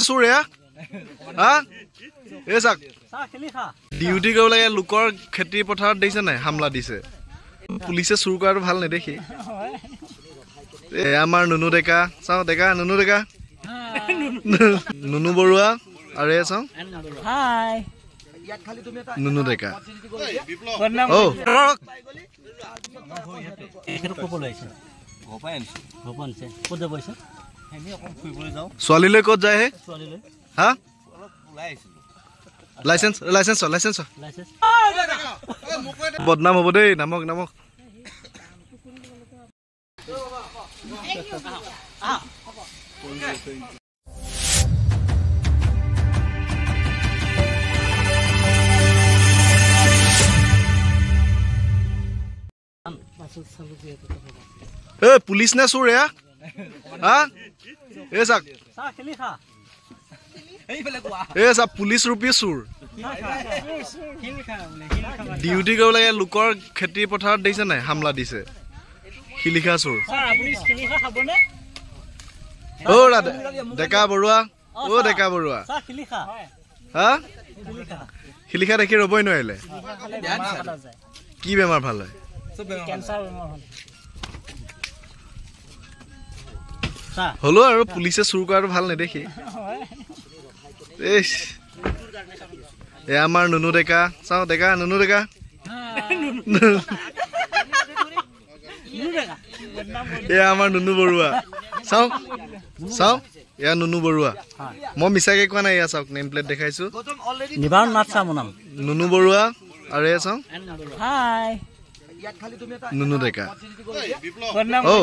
চোৰ এয়া হা এই চাক ডিউটি কৰিব লাগে লোকৰ খেতি পথাৰত দেখিছে নাই হামলা দিছে পুলিচে চুৰ কৰাটো ভাল নেদেখি আমাৰ নুনু ডেকা চাওঁ ডেকা নুনু ডেকা নুনু বৰুৱা আৰু এই চাওঁ নুনু ডেকা ছোৱালীলৈ ক'ত যায় হে হা লাইচেন্স লাইচেন্স লাইচেন্স বদনাম হ'ব দেই নামক নামক পুলিচ নে চোৰ এয়া হা এই চাক এই চাক পুলিচ ৰূপী চোৰ ডিউটি কৰিব লাগে লোকৰ খেতি পথাৰত দেখিছে নাই হামলা দিছে শিলিখা চোৰ অ ডেকা বৰুৱা অ ডেকা বৰুৱা হা শিলিখা দেখি ৰবই নোৱাৰিলে কি বেমাৰ ভাল হয় হলো আৰু পুলিচে চুৰ কৰাটো ভাল নেদেখি আমাৰ নুনু ডেকা চাওঁ ডেকা নুনু ডেকা এয়া আমাৰ নুনু বৰুৱা চাওঁ চাওঁ এয়া নুনু বৰুৱা মই মিছাকে কোৱা নাই এয়া চাওক নেম প্লেট দেখাইছো নুনু বৰুৱা আৰু এয়া চাওঁ নুনু ডেকা অ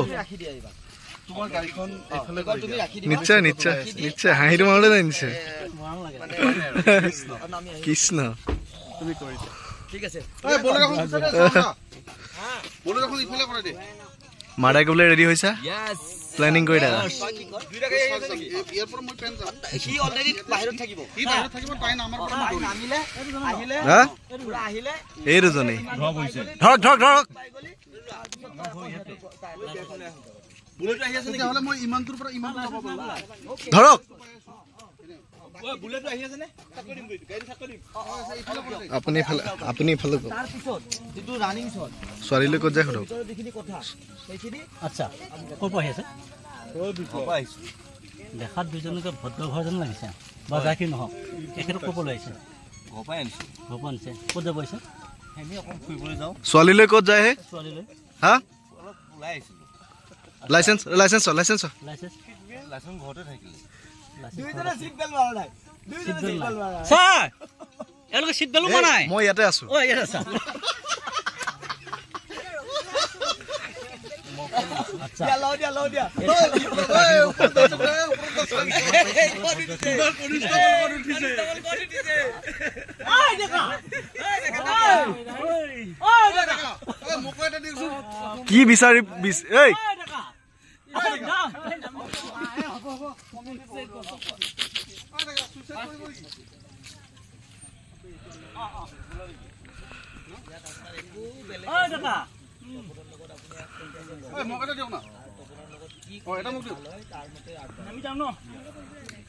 নিশ্চয় নিশ্চয় নিশ্চয় হাঁহিটো মাৰলে নাই নিশ্চয় কৃষ্ণ মাৰাই কৰিবলৈ ৰেডি হৈছা প্লেনিং কৰি থাকা এই দুজনী ধৰক ধৰক ধৰক ধৰক আপুনি ইফালে ছোৱালীলৈ ক'ত যায় সোধক দেখাত দুজনকে ভদ্ৰ ঘৰ যেন লাগিছে বা যা কি নহওক তেখেতক ক'ব লাগিছে ক'ত যাব আহিছে ছোৱালীলৈ ক'ত যায় হে ছোৱালীলৈ হা লাইচেন্স লাইচেন্স লাইচেন্স ঘৰতে থাকিলে ছাৰ এওঁলোকে চিট বেল্ট লোৱা নাই মই ইয়াতে আছো কি বিচাৰি এই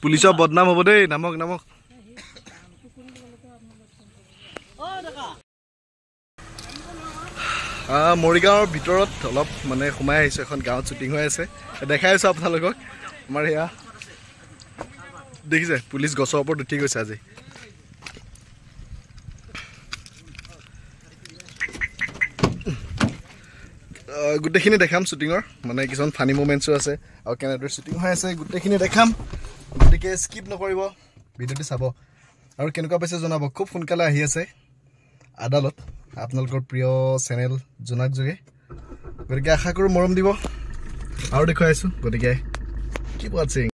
পুলিচৰ বদনাম হ'ব দেই নামক নামক মৰিগাঁৱৰ ভিতৰত অলপ মানে সোমাই আহিছোঁ এখন গাঁৱত শ্বুটিং হৈ আছে দেখাই আছোঁ আপোনালোকক আমাৰ সেয়া দেখিছে পুলিচ গছৰ ওপৰত উঠি গৈছে আজি গোটেইখিনি দেখাম শ্বুটিঙৰ মানে কিছুমান ফানি মুমেণ্টছো আছে আৰু কেনেদৰে শ্বুটিং হৈ আছে গোটেইখিনি দেখাম গতিকে স্কিপ নকৰিব ভিডিঅ'টো চাব আৰু কেনেকুৱা পাইছে জনাব খুব সোনকালে আহি আছে আদালত আপোনালোকৰ প্ৰিয় চেনেল জোনাক যোগে গতিকে আশা কৰোঁ মৰম দিব আৰু দেখুৱাই আছোঁ গতিকে কিপ ৱাচিং